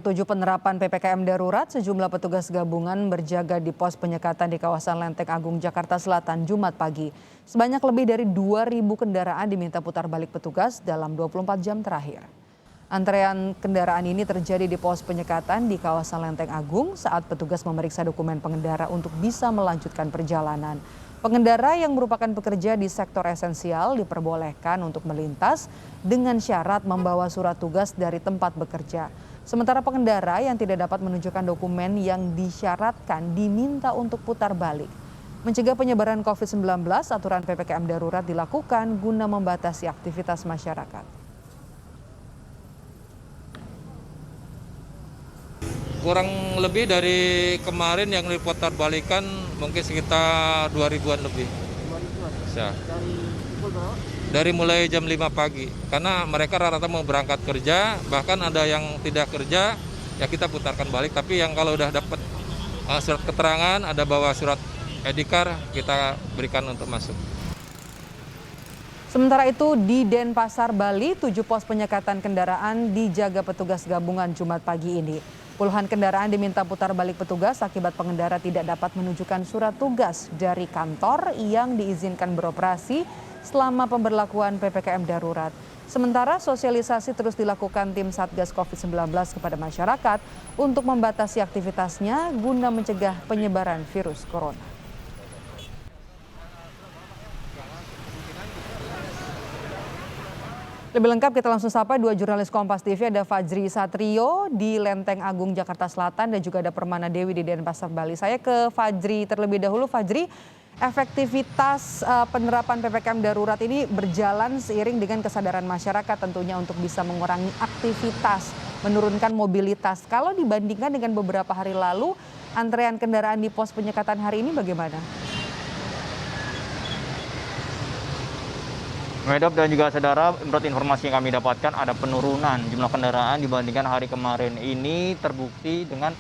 Tujuh penerapan PPKM darurat, sejumlah petugas gabungan berjaga di pos penyekatan di kawasan Lenteng Agung, Jakarta Selatan, Jumat pagi. Sebanyak lebih dari 2.000 kendaraan diminta putar balik petugas dalam 24 jam terakhir. Antrean kendaraan ini terjadi di pos penyekatan di kawasan Lenteng Agung saat petugas memeriksa dokumen pengendara untuk bisa melanjutkan perjalanan. Pengendara yang merupakan pekerja di sektor esensial diperbolehkan untuk melintas dengan syarat membawa surat tugas dari tempat bekerja. Sementara pengendara yang tidak dapat menunjukkan dokumen yang disyaratkan diminta untuk putar balik. Mencegah penyebaran COVID-19, aturan PPKM darurat dilakukan guna membatasi aktivitas masyarakat. Kurang lebih dari kemarin yang diputar balikan mungkin sekitar 2.000-an lebih. 2.000-an? Ya. Dari pukul berapa? Dari mulai jam 5 pagi, karena mereka rata-rata mau berangkat kerja, bahkan ada yang tidak kerja, ya kita putarkan balik. Tapi yang kalau udah dapat surat keterangan, ada bawa surat ID card, kita berikan untuk masuk. Sementara itu di Denpasar, Bali, 7 pos penyekatan kendaraan dijaga petugas gabungan Jumat pagi ini. Puluhan kendaraan diminta putar balik petugas akibat pengendara tidak dapat menunjukkan surat tugas dari kantor yang diizinkan beroperasi selama pemberlakuan PPKM darurat. Sementara sosialisasi terus dilakukan tim Satgas COVID-19 kepada masyarakat untuk membatasi aktivitasnya guna mencegah penyebaran virus corona. Lebih lengkap kita langsung sapa dua jurnalis Kompas TV, ada Fajri Satrio di Lenteng Agung, Jakarta Selatan, dan juga ada Permana Dewi di Denpasar, Bali. Saya ke Fajri terlebih dahulu. Fajri, efektivitas penerapan PPKM darurat ini berjalan seiring dengan kesadaran masyarakat tentunya untuk bisa mengurangi aktivitas, menurunkan mobilitas. Kalau dibandingkan dengan beberapa hari lalu, antrean kendaraan di pos penyekatan hari ini bagaimana? Medop dan juga saudara, menurut informasi yang kami dapatkan ada penurunan jumlah kendaraan dibandingkan hari kemarin. Ini terbukti dengan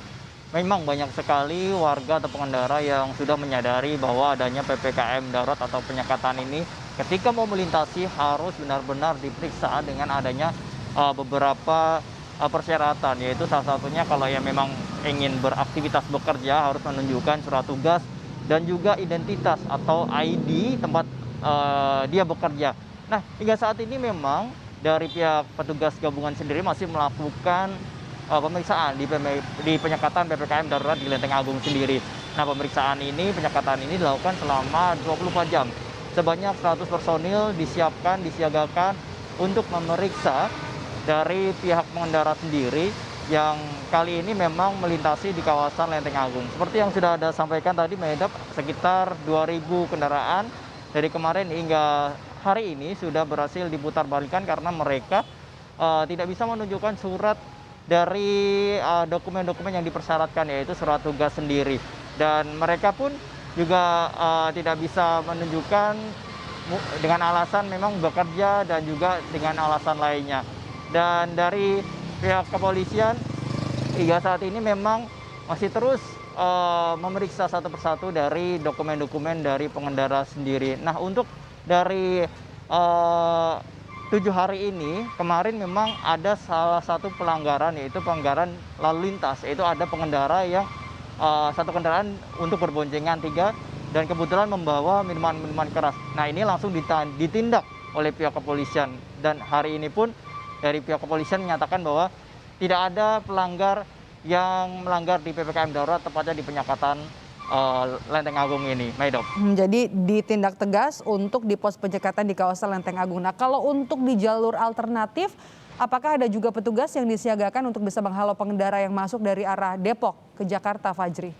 memang banyak sekali warga atau pengendara yang sudah menyadari bahwa adanya PPKM darurat atau penyekatan ini ketika mau melintasi harus benar-benar diperiksa dengan adanya beberapa persyaratan, yaitu salah satunya kalau yang memang ingin beraktivitas bekerja harus menunjukkan surat tugas dan juga identitas atau ID tempat dia bekerja. Nah, hingga saat ini memang dari pihak petugas gabungan sendiri masih melakukan pemeriksaan di penyekatan PPKM darurat di Lenteng Agung sendiri. Nah, penyekatan ini dilakukan selama 24 jam. Sebanyak 100 personil disiagakan untuk memeriksa dari pihak pengendara sendiri yang kali ini memang melintasi di kawasan Lenteng Agung. Seperti yang sudah Anda sampaikan tadi, Medap, sekitar 2.000 kendaraan dari kemarin hingga hari ini sudah berhasil diputar balikan karena mereka tidak bisa menunjukkan surat dari dokumen-dokumen yang dipersyaratkan, yaitu surat tugas sendiri. Dan mereka pun juga tidak bisa menunjukkan dengan alasan memang bekerja dan juga dengan alasan lainnya. Dan dari pihak kepolisian hingga saat ini memang masih terus memeriksa satu persatu dari dokumen-dokumen dari pengendara sendiri. Nah, untuk dari 7 hari ini, kemarin memang ada salah satu pelanggaran, yaitu pelanggaran lalu lintas, yaitu ada pengendara yang satu kendaraan untuk berboncengan 3 dan kebetulan membawa minuman keras. Nah, ini langsung ditindak oleh pihak kepolisian, dan hari ini pun dari pihak kepolisian menyatakan bahwa tidak ada pelanggar yang melanggar di PPKM darurat, tepatnya di penyekatan Lenteng Agung ini, Maidop. Jadi ditindak tegas untuk di pos penyekatan di kawasan Lenteng Agung. Nah, kalau untuk di jalur alternatif, apakah ada juga petugas yang disiagakan untuk bisa menghalau pengendara yang masuk dari arah Depok ke Jakarta, Fajri?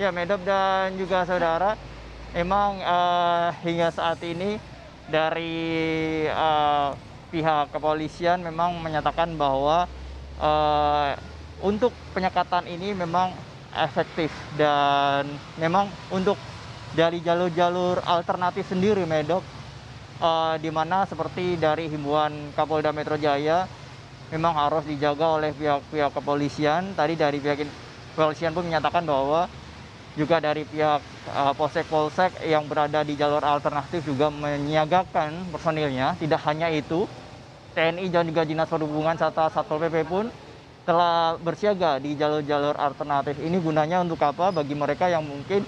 Ya, Medop dan juga saudara, memang hingga saat ini dari pihak kepolisian memang menyatakan bahwa untuk penyekatan ini memang efektif, dan memang untuk dari jalur-jalur alternatif sendiri, Medok, di mana seperti dari himbauan Kapolda Metro Jaya memang harus dijaga oleh pihak kepolisian. Tadi dari pihak kepolisian pun menyatakan bahwa juga dari pihak polsek yang berada di jalur alternatif juga menyiagakan personilnya. Tidak hanya itu, TNI dan juga Dinas Perhubungan serta Satpol PP pun telah bersiaga di jalur-jalur alternatif. Ini gunanya untuk apa? Bagi mereka yang mungkin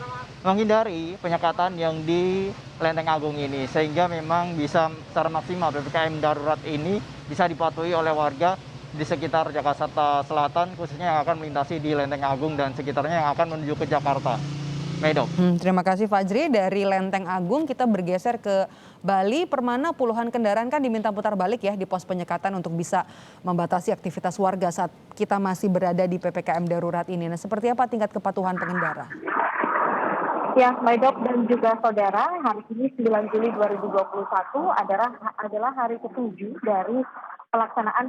menghindari penyekatan yang di Lenteng Agung ini, sehingga memang bisa secara maksimal PPKM darurat ini bisa dipatuhi oleh warga di sekitar Jakarta Selatan, khususnya yang akan melintasi di Lenteng Agung dan sekitarnya yang akan menuju ke Jakarta. Medok. Terima kasih Fajri. Dari Lenteng Agung kita bergeser ke Bali, Permana. Puluhan kendaraan kan diminta putar balik ya di pos penyekatan untuk bisa membatasi aktivitas warga saat kita masih berada di PPKM darurat ini. Nah, seperti apa tingkat kepatuhan pengendara? Ya, Maidok dan juga saudara, hari ini 9 Juli 2021 adalah hari ke-7 dari pelaksanaan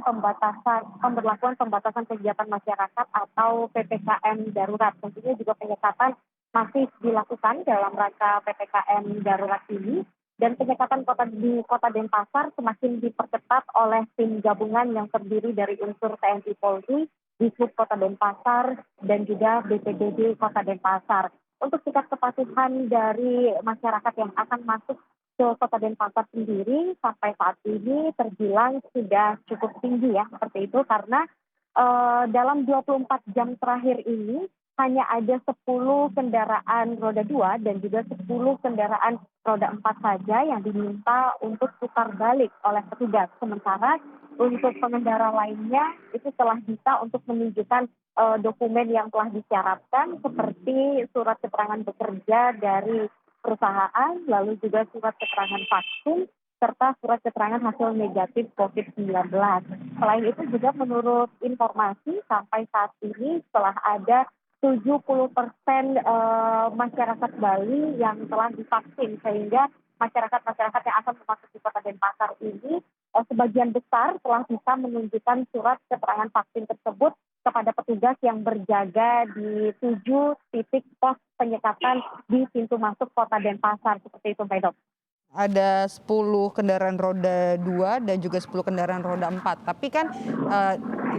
pemberlakuan pembatasan kegiatan masyarakat atau PPKM darurat. Tentunya juga penyekatan masih dilakukan dalam rangka PPKM darurat ini, dan penyekatan di Kota Denpasar semakin diperketat oleh tim gabungan yang terdiri dari unsur TNI Polri, Dishub Kota Denpasar, dan juga BPBD Kota Denpasar. Untuk tingkat kepatuhan dari masyarakat yang akan masuk ke Kota Denpasar sendiri sampai saat ini terbilang sudah cukup tinggi ya, seperti itu, karena dalam 24 jam terakhir ini hanya ada 10 kendaraan roda 2 dan juga 10 kendaraan roda 4 saja yang diminta untuk putar balik oleh petugas. Sementara untuk pengendara lainnya itu telah bisa untuk menunjukkan dokumen yang telah disyaratkan seperti surat keterangan bekerja dari perusahaan, lalu juga surat keterangan vaksin, serta surat keterangan hasil negatif COVID-19. Selain itu juga menurut informasi sampai saat ini setelah ada 70% masyarakat Bali yang telah divaksin, sehingga masyarakat yang akan memasuki Kota Denpasar ini sebagian besar telah bisa menunjukkan surat keterangan vaksin tersebut kepada petugas yang berjaga di 7 titik pos penyekatan di pintu masuk Kota Denpasar, seperti itu, Pak Dok. Ada 10 kendaraan roda 2 dan juga 10 kendaraan roda 4. Tapi kan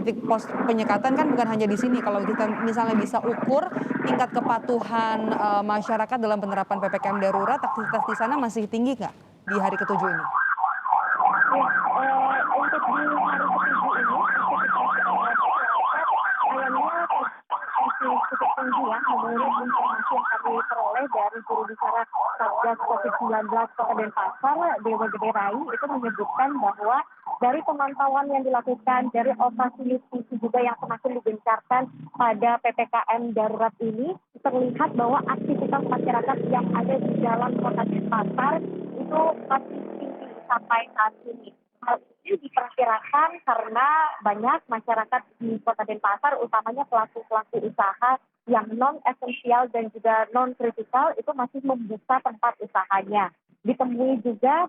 titik pos penyekatan kan bukan hanya di sini. Kalau kita misalnya bisa ukur tingkat kepatuhan masyarakat dalam penerapan PPKM darurat, aktivitas di sana masih tinggi nggak di hari ke-7 ini? Untuk di hari ke-7 ini, masih cukup tinggi ya, menurut informasi yang kami peroleh dari juru bicara Satgas COVID-19 Kota Denpasar, Dewa Gede Rai, itu menyebutkan bahwa dari pemantauan yang dilakukan, dari operasi justisi juga yang semakin digencarkan pada PPKM darurat ini, terlihat bahwa aktivitas masyarakat yang ada di dalam Kota Denpasar itu masih tinggi sampai saat ini. Hal ini diperkirakan karena banyak masyarakat di Kota Denpasar, utamanya pelaku-pelaku usaha yang non-esensial dan juga non-kritikal, itu masih membuka tempat usahanya. Ditemui juga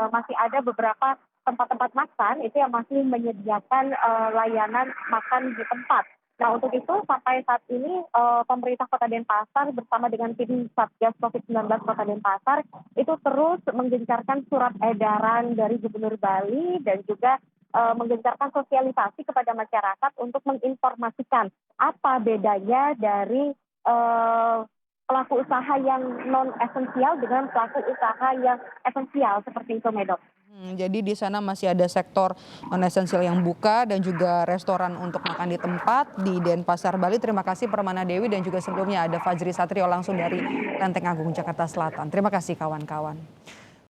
masih ada beberapa tempat-tempat makan itu yang masih menyediakan layanan makan di tempat. Nah, untuk itu sampai saat ini pemerintah Kota Denpasar bersama dengan tim Satgas COVID-19 Kota Denpasar itu terus menggencarkan surat edaran dari Gubernur Bali dan juga menggencarkan sosialisasi kepada masyarakat untuk menginformasikan apa bedanya dari pelaku usaha yang non esensial dengan pelaku usaha yang esensial, seperti itu, Medok. Jadi di sana masih ada sektor non-esensial yang buka dan juga restoran untuk makan di tempat di Denpasar, Bali. Terima kasih Permana Dewi, dan juga sebelumnya ada Fajri Satrio langsung dari Lenteng Agung, Jakarta Selatan. Terima kasih kawan-kawan.